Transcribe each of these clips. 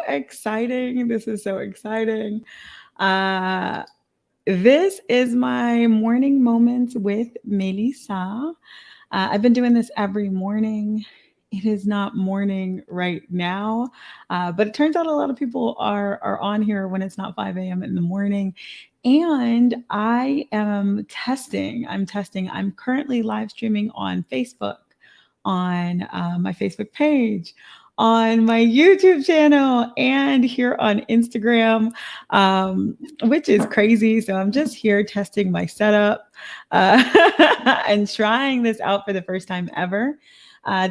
exciting. This is so exciting. Uh, this is my morning moments with Mélissa. I've been doing this every morning. It is not morning right now, but it turns out a lot of people are on here when it's not 5 a.m. in the morning. And I am testing. I'm testing. I'm currently live streaming on Facebook, on my Facebook page, on my YouTube channel, and here on Instagram, which is crazy. So I'm just here testing my setup uh, and trying this out for the first time ever.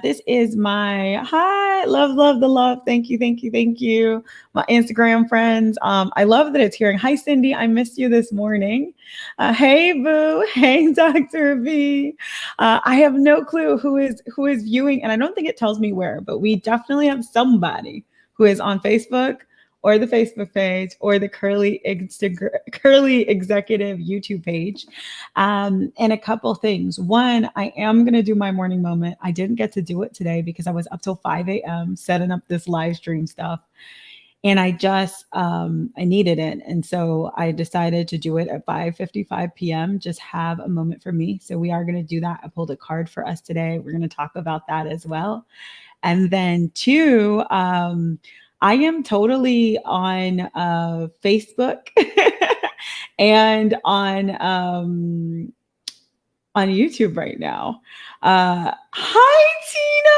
This is my hi, love the love. Thank you, thank you, thank you, my Instagram friends. I love that it's here. Hi, Cindy, I missed you this morning. Hey, Boo. Hey, Dr. V. I have no clue who is viewing, and I don't think it tells me where, but we definitely have somebody who is on Facebook or the Facebook page or the Curly Executive YouTube page. And a couple things. One, I am going to do my morning moment. I didn't get to do it today because I was up till 5 a.m. setting up this live stream stuff. And I needed it. And so I decided to do it at 5:55 p.m. Just have a moment for me. So we are going to do that. I pulled a card for us today. We're going to talk about that as well. And then two, I am totally on Facebook and on YouTube right now. Hi, Tina.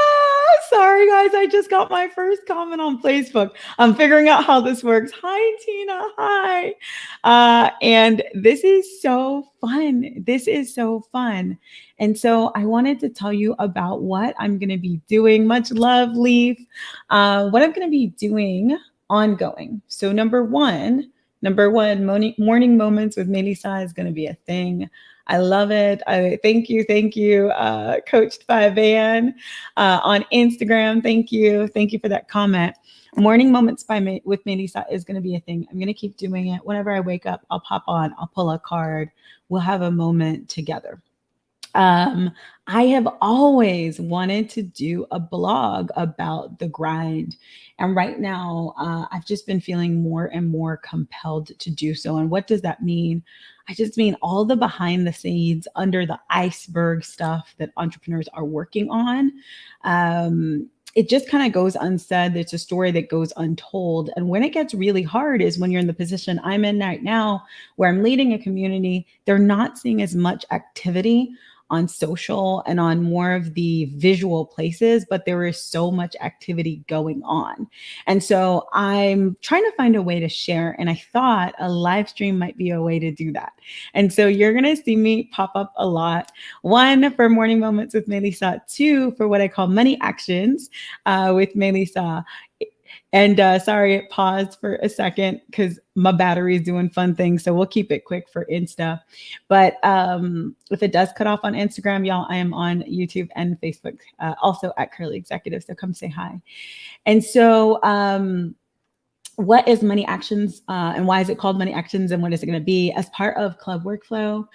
Sorry, guys. I just got my first comment on Facebook. I'm figuring out how this works. Hi, Tina. Hi. And this is so fun. This is so fun. And so I wanted to tell you about what I'm going to be doing. Much love, Leaf. What I'm going to be doing ongoing. So number one, morning moments with Mélissa is going to be a thing. I love it. Thank you, Coached by Van on Instagram. Thank you for that comment. Morning moments with Mélissa is going to be a thing. I'm going to keep doing it. Whenever I wake up, I'll pop on. I'll pull a card. We'll have a moment together. I have always wanted to do a blog about the grind. And right now, I've just been feeling more and more compelled to do so. And what does that mean? I just mean all the behind the scenes, under the iceberg stuff that entrepreneurs are working on. It just kind of goes unsaid. It's a story that goes untold. And when it gets really hard is when you're in the position I'm in right now, where I'm leading a community, they're not seeing as much activity on social and on more of the visual places, but there is so much activity going on. And so I'm trying to find a way to share. And I thought a live stream might be a way to do that. And so you're going to see me pop up a lot. One, for morning moments with Mélissa. Two, for what I call money actions with Mélissa. And sorry, it paused for a second because my battery is doing fun things. So we'll keep it quick for Insta. But if it does cut off on Instagram, y'all, I am on YouTube and Facebook, also at Curly Executive. So come say hi. And so what is Money Actions and why is it called Money Actions and what is it going to be? As part of Club Workflow,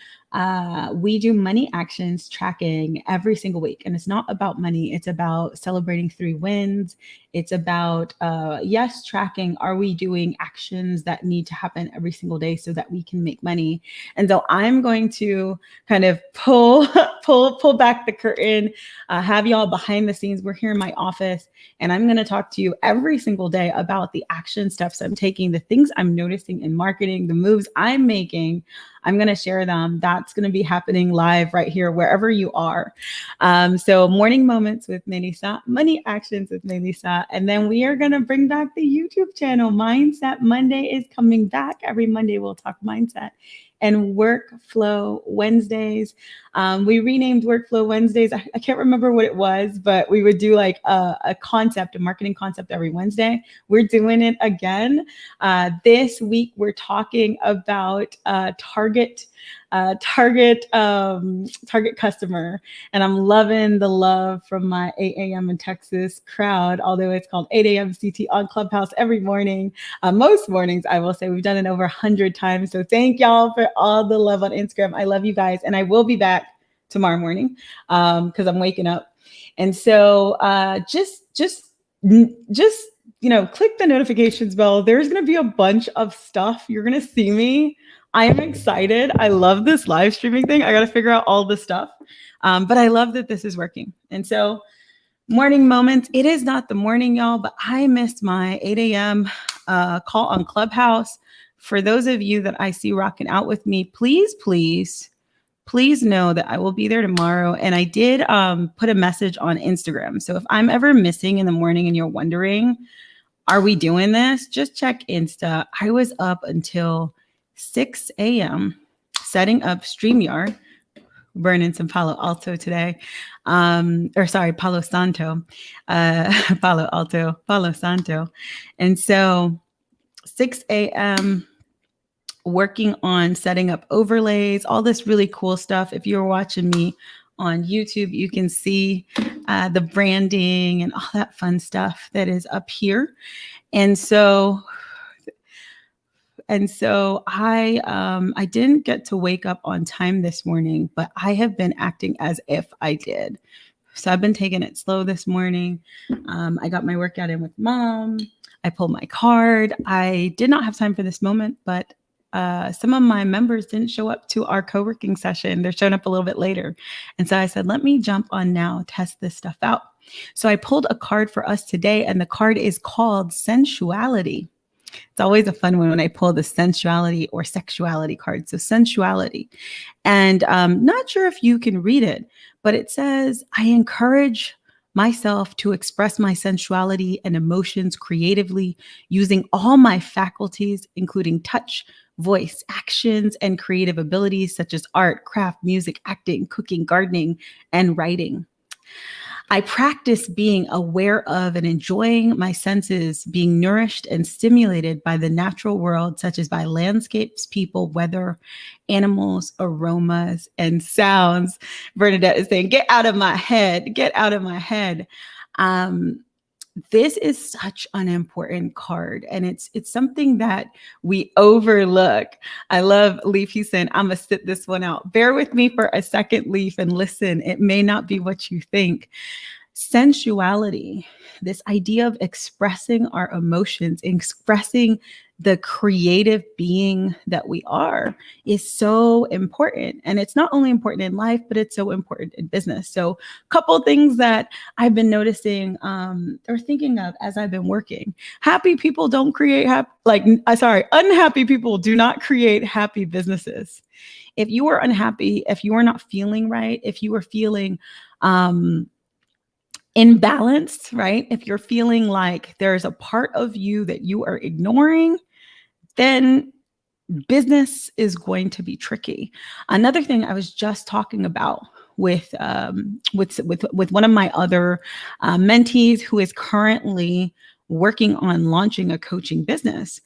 we do money actions tracking every single week. And it's not about money. It's about celebrating 3 wins. It's about, yes, tracking. Are we doing actions that need to happen every single day so that we can make money? And so I'm going to kind of pull back the curtain, have y'all behind the scenes. We're here in my office and I'm going to talk to you every single day about the action steps I'm taking, the things I'm noticing in marketing, the moves I'm making. I'm going to share them. That's going to be happening live right here, wherever you are. So morning moments with Mélissa, money actions with Mélissa. And then we are going to bring back the YouTube channel. Mindset Monday is coming back. Every Monday we'll talk mindset. And Workflow Wednesdays. We renamed Workflow Wednesdays. I can't remember what it was, but we would do like a marketing concept every Wednesday. We're doing it again. This week, we're talking about target customer. And I'm loving the love from my 8 a.m. in Texas crowd, although it's called 8 a.m. CT on Clubhouse every morning. Most mornings, I will say. We've done it over 100 times. So thank y'all for all the love on Instagram. I love you guys. And I will be back tomorrow morning because I'm waking up. And so just click the notifications bell. There's going to be a bunch of stuff. You're going to see me. I am excited. I love this live streaming thing. I got to figure out all the stuff. But I love that this is working. And so morning moments. It is not the morning, y'all, but I missed my 8 a.m. Call on Clubhouse. For those of you that I see rocking out with me, please know that I will be there tomorrow. And I did put a message on Instagram. So if I'm ever missing in the morning and you're wondering, are we doing this? Just check Insta. I was up until 6 a.m. setting up StreamYard, burning some Palo Alto today. Palo Santo. Palo Santo. And so 6 a.m. working on setting up overlays, all this really cool stuff. If you're watching me on YouTube, you can see the branding and all that fun stuff that is up here. And so I didn't get to wake up on time this morning, but I have been acting as if I did. So I've been taking it slow this morning. I got my workout in with mom. I pulled my card. I did not have time for this moment, but some of my members didn't show up to our co-working session. They're showing up a little bit later. And so I said, let me jump on now, test this stuff out. So I pulled a card for us today, and the card is called Sensuality. It's always a fun one when I pull the sensuality or sexuality card. So sensuality. And not sure if you can read it, but it says, I encourage myself to express my sensuality and emotions creatively using all my faculties, including touch, voice, actions, and creative abilities such as art, craft, music, acting, cooking, gardening, and writing. I practice being aware of and enjoying my senses, being nourished and stimulated by the natural world, such as by landscapes, people, weather, animals, aromas, and sounds. Bernadette is saying, get out of my head, get out of my head. This is such an important card, and it's something that we overlook. I love Leaf. He's saying, I'm going to sit this one out. Bear with me for a second, Leaf, and listen. It may not be what you think. Sensuality, this idea of expressing our emotions, expressing the creative being that we are, is so important. And it's not only important in life, but it's so important in business. So a couple things that I've been noticing or thinking of as I've been working. Happy people don't create unhappy people do not create happy businesses. If you are unhappy, if you are not feeling right, if you are feeling imbalanced, right? If you're feeling like there's a part of you that you are ignoring, then business is going to be tricky. Another thing I was just talking about with one of my other mentees who is currently working on launching a coaching business.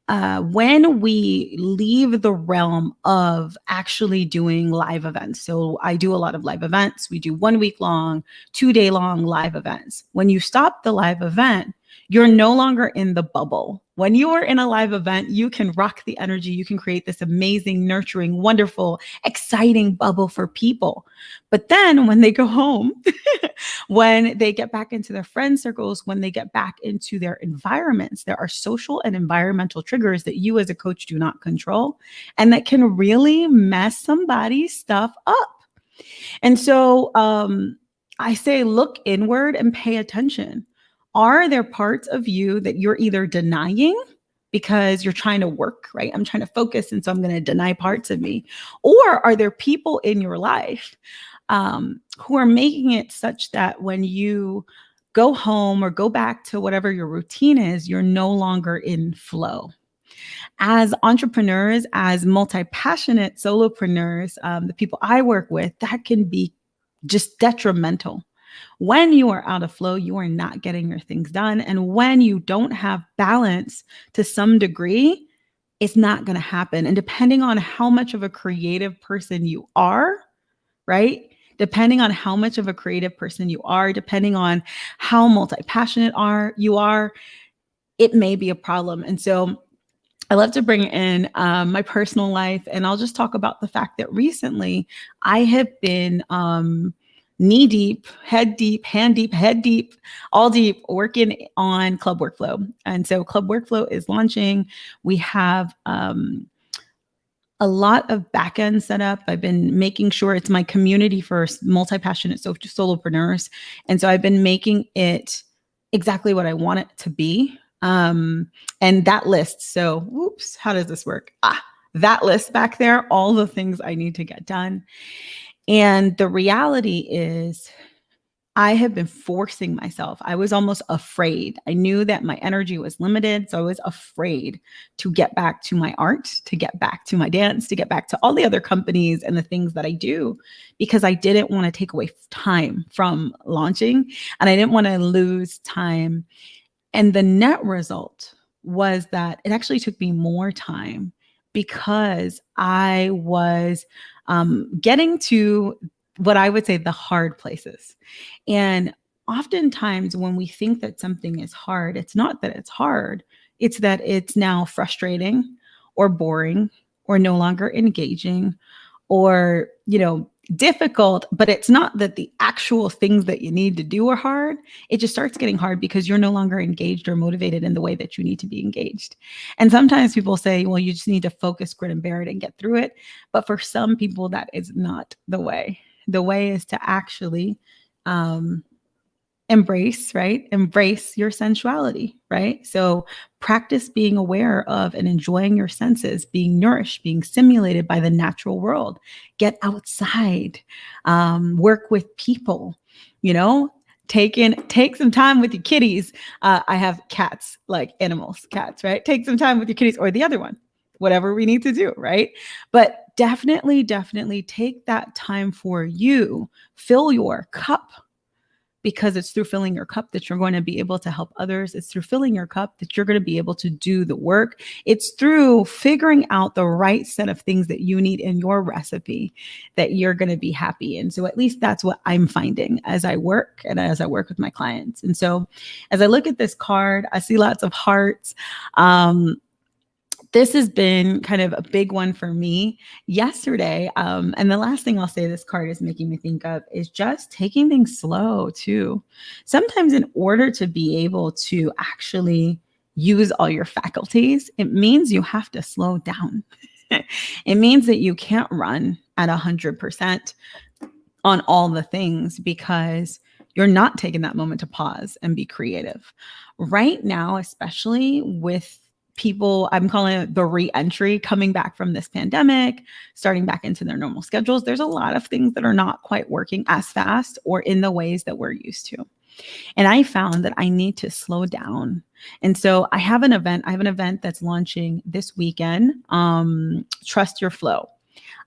When we leave the realm of actually doing live events, so I do a lot of live events. We do 1 week long, 2 day long live events. When you stop the live event, you're no longer in the bubble. When you are in a live event, you can rock the energy. You can create this amazing, nurturing, wonderful, exciting bubble for people. But then when they go home, when they get back into their friend circles, when they get back into their environments, there are social and environmental triggers that you as a coach do not control, and that can really mess somebody's stuff up. And so I say, look inward and pay attention. Are there parts of you that you're either denying because you're trying to work, right? I'm trying to focus, and so I'm going to deny parts of me. Or are there people in your life who are making it such that when you go home or go back to whatever your routine is, you're no longer in flow? As entrepreneurs, as multi-passionate solopreneurs, the people I work with, that can be just detrimental. When you are out of flow, you are not getting your things done. And when you don't have balance to some degree, it's not going to happen. And depending on how much of a creative person you are, right? Depending on how much of a creative person you are, depending on how multi-passionate you are, it may be a problem. And so I love to bring in my personal life, and I'll just talk about the fact that recently I have been knee deep, hand deep, head deep, all deep, working on Club Workflow. And so Club Workflow is launching. We have a lot of backend setup. I've been making sure it's my community for multi-passionate solopreneurs. And so I've been making it exactly what I want it to be. And that list. So, whoops, how does this work? That list back there, all the things I need to get done. And the reality is, I have been forcing myself. I was almost afraid. I knew that my energy was limited. So I was afraid to get back to my art, to get back to my dance, to get back to all the other companies and the things that I do, because I didn't want to take away time from launching, and I didn't want to lose time. And the net result was that it actually took me more time, because I was getting to what I would say the hard places. And oftentimes when we think that something is hard, it's not that it's hard, it's that it's now frustrating or boring or no longer engaging or, difficult. But it's not that the actual things that you need to do are hard. It just starts getting hard because you're no longer engaged or motivated in the way that you need to be engaged. And sometimes people say, well, you just need to focus, grit, and bear it and get through it. But for some people, that is not the way. The way is to actually embrace your sensuality, right? So practice being aware of and enjoying your senses, being nourished, being stimulated by the natural world. Get outside, work with people, take some time with your kitties. I have cats, like animals, cats, right? Take some time with your kitties, or the other one, whatever we need to do, right? But definitely take that time for you. Fill your cup, because it's through filling your cup that you're going to be able to help others. It's through filling your cup that you're going to be able to do the work. It's through figuring out the right set of things that you need in your recipe that you're going to be happy. And so at least that's what I'm finding as I work and as I work with my clients. And so as I look at this card, I see lots of hearts. This has been kind of a big one for me yesterday. And the last thing I'll say this card is making me think of is just taking things slow too. Sometimes in order to be able to actually use all your faculties, it means you have to slow down. It means that you can't run at 100% on all the things, because you're not taking that moment to pause and be creative. Right now, especially with people, I'm calling it the re-entry, coming back from this pandemic, starting back into their normal schedules. There's a lot of things that are not quite working as fast or in the ways that we're used to. And I found that I need to slow down. And so I have an event that's launching this weekend. Trust Your Flow.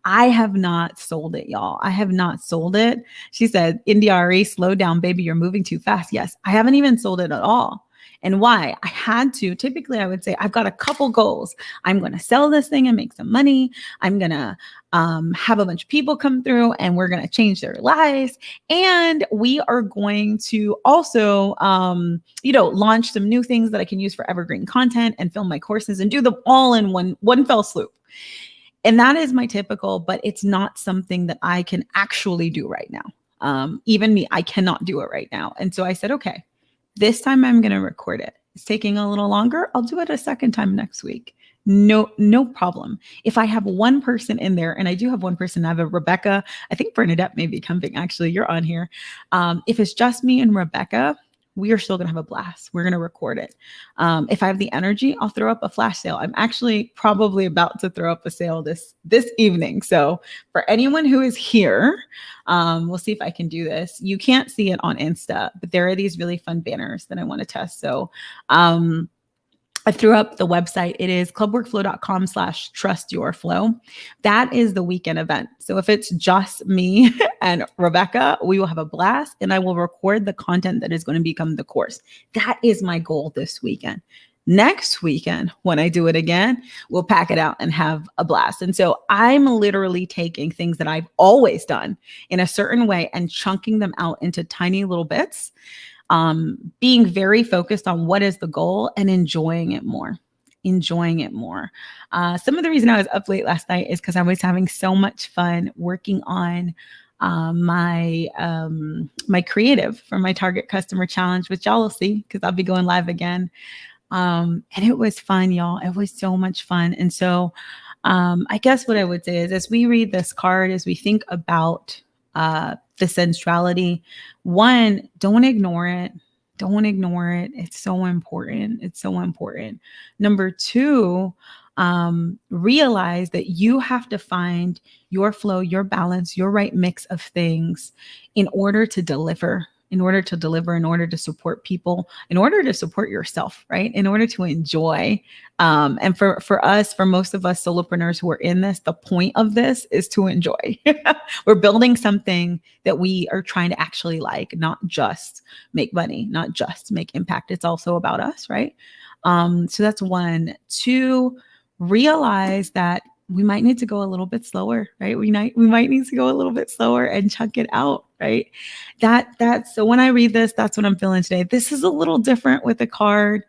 I have not sold it, y'all. I have not sold it. She said, Indiari, slow down, baby. You're moving too fast. Yes, I haven't even sold it at all. And why? I had to. Typically, I would say, I've got a couple goals. I'm going to sell this thing and make some money. I'm going to have a bunch of people come through and we're going to change their lives. And we are going to also, launch some new things that I can use for evergreen content and film my courses and do them all in one fell swoop. And that is my typical, but it's not something that I can actually do right now. Even me, I cannot do it right now. And so I said, okay, this time I'm going to record it. It's taking a little longer. I'll do it a second time next week. No problem. If I have one person in there, and I do have one person, I have a Rebecca. I think Bernadette may be coming. Actually, you're on here. If it's just me and Rebecca, we are still going to have a blast. We're going to record it. If I have the energy, I'll throw up a flash sale. I'm actually probably about to throw up a sale this evening. So for anyone who is here, we'll see if I can do this. You can't see it on Insta, but there are these really fun banners that I want to test. So I threw up the website. It is clubworkflow.com/trustyourflow. That is the weekend event. So if it's just me and Rebecca, we will have a blast, and I will record the content that is going to become the course. That is my goal this weekend. Next weekend, when I do it again, we'll pack it out and have a blast. And so I'm literally taking things that I've always done in a certain way and chunking them out into tiny little bits. Being very focused on what is the goal and enjoying it more. Some of the reason I was up late last night is because I was having so much fun working on my creative for my target customer challenge, which y'all will see because I'll be going live again. And it was fun, y'all. It was so much fun. And so I guess what I would say is, as we read this card, as we think about the sensuality, one, don't ignore it. Don't ignore it. It's so important. It's so important. Number two, realize that you have to find your flow, your balance, your right mix of things in order to deliver, in order to support people, in order to support yourself, right? In order to enjoy. And for us, for most of us solopreneurs who are in this, the point of this is to enjoy. We're building something that we are trying to actually like, not just make money, not just make impact. It's also about us, right? So that's one. Two, realize that we might need to go a little bit slower, right? We might need to go a little bit slower and chunk it out, right? So when I read this, that's what I'm feeling today. This is a little different with the card.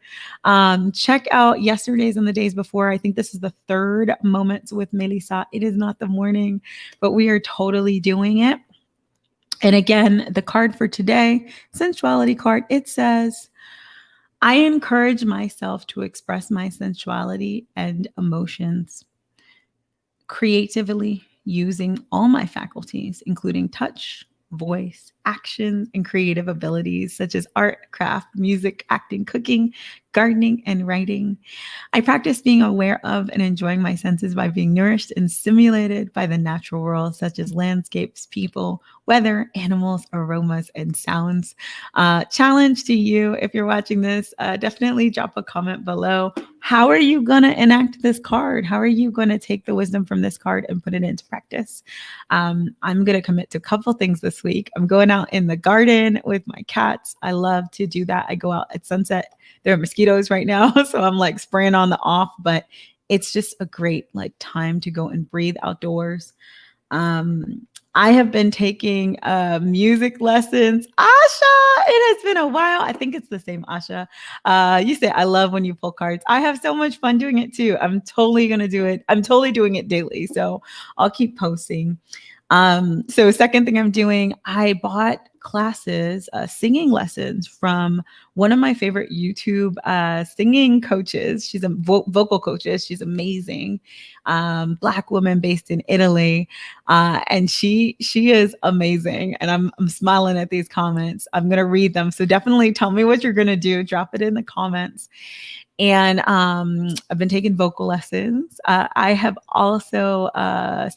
Check out yesterday's and the days before. I think this is the third Moments with Mélissa. It is not the morning, but we are totally doing it. And again, the card for today, Sensuality card, it says, I encourage myself to express my sensuality and emotions creatively using all my faculties, including touch, voice, action, and creative abilities such as art, craft, music, acting, cooking, gardening, and writing. I practice being aware of and enjoying my senses by being nourished and stimulated by the natural world, such as landscapes, people, weather, animals, aromas, and sounds. Challenge to you, if you're watching this, definitely drop a comment below. How are you going to enact this card? How are you going to take the wisdom from this card and put it into practice? I'm going to commit to a couple things this week. I'm going out in the garden with my cats. I love to do that. I go out at sunset. There are mosquitoes right now, so I'm like spraying on the off, but it's just a great like time to go and breathe outdoors. I have been taking music lessons. Asha, it has been a while. I think it's the same Asha. You say, I love when you pull cards. I have so much fun doing it too. I'm totally going to do it. I'm totally doing it daily. So I'll keep posting. So second thing I'm doing, I bought classes, singing lessons from one of my favorite YouTube singing coaches. She's a vocal coach. She's amazing. Black woman based in Italy. And she is amazing. And I'm smiling at these comments. I'm going to read them. So definitely tell me what you're going to do. Drop it in the comments. And I've been taking vocal lessons. I have also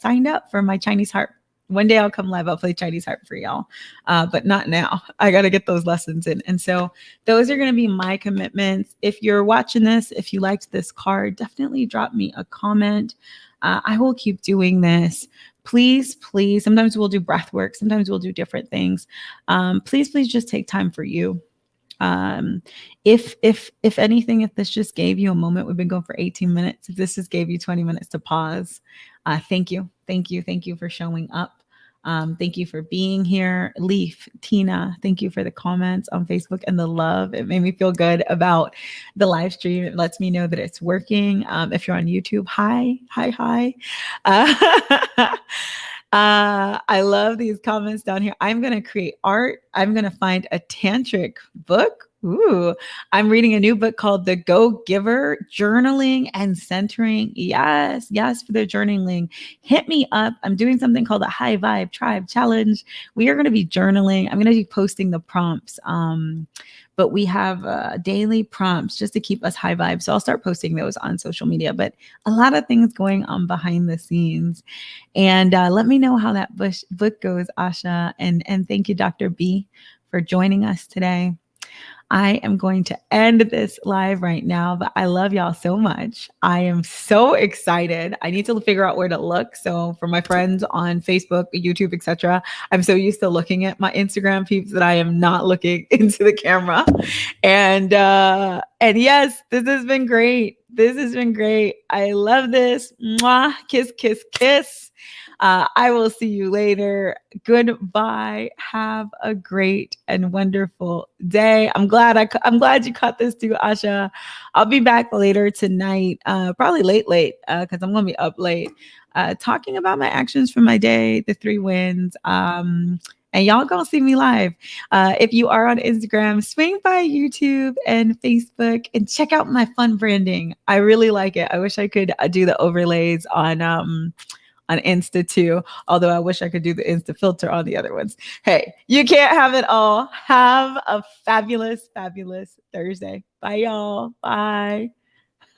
signed up for my Chinese harp. One day I'll come live. I'll play Chinese harp for y'all, but not now. I got to get those lessons in. And so those are going to be my commitments. If you're watching this, if you liked this card, definitely drop me a comment. I will keep doing this. Please, please. Sometimes we'll do breath work. Sometimes we'll do different things. Please just take time for you. If anything, if this just gave you a moment, we've been going for 18 minutes. If this just gave you 20 minutes to pause, thank you for showing up. Thank you for being here. Leaf, Tina, thank you for the comments on Facebook and the love. It made me feel good about the live stream. It lets me know that it's working. If you're on YouTube, hi. I love these comments down here. I'm going to create art. I'm going to find a tantric book. Ooh, I'm reading a new book called The Go Giver, Journaling and Centering. Yes, for the journaling. Hit me up. I'm doing something called a High Vibe Tribe Challenge. We are going to be journaling. I'm going to be posting the prompts. But we have daily prompts just to keep us high vibe. So I'll start posting those on social media, but a lot of things going on behind the scenes. And let me know how that book goes, Asha. And thank you, Dr. B, for joining us today. I am going to end this live right now, but I love y'all so much. I am so excited. I need to figure out where to look. So for my friends on Facebook, YouTube, etc., I'm so used to looking at my Instagram peeps that I am not looking into the camera. And yes, this has been great. I love this. Mwah, kiss, kiss, kiss. I will see you later. Goodbye. Have a great and wonderful day. I'm glad you caught this too, Asha. I'll be back later tonight, probably late, because I'm going to be up late. talking about my actions from my day, the 3 wins. And y'all gonna see me live. If you are on Instagram, swing by YouTube and Facebook and check out my fun branding. I really like it. I wish I could do the overlays on Insta too. Although I wish I could do the Insta filter on the other ones. Hey, you can't have it all. Have a fabulous, fabulous Thursday. Bye, y'all. Bye.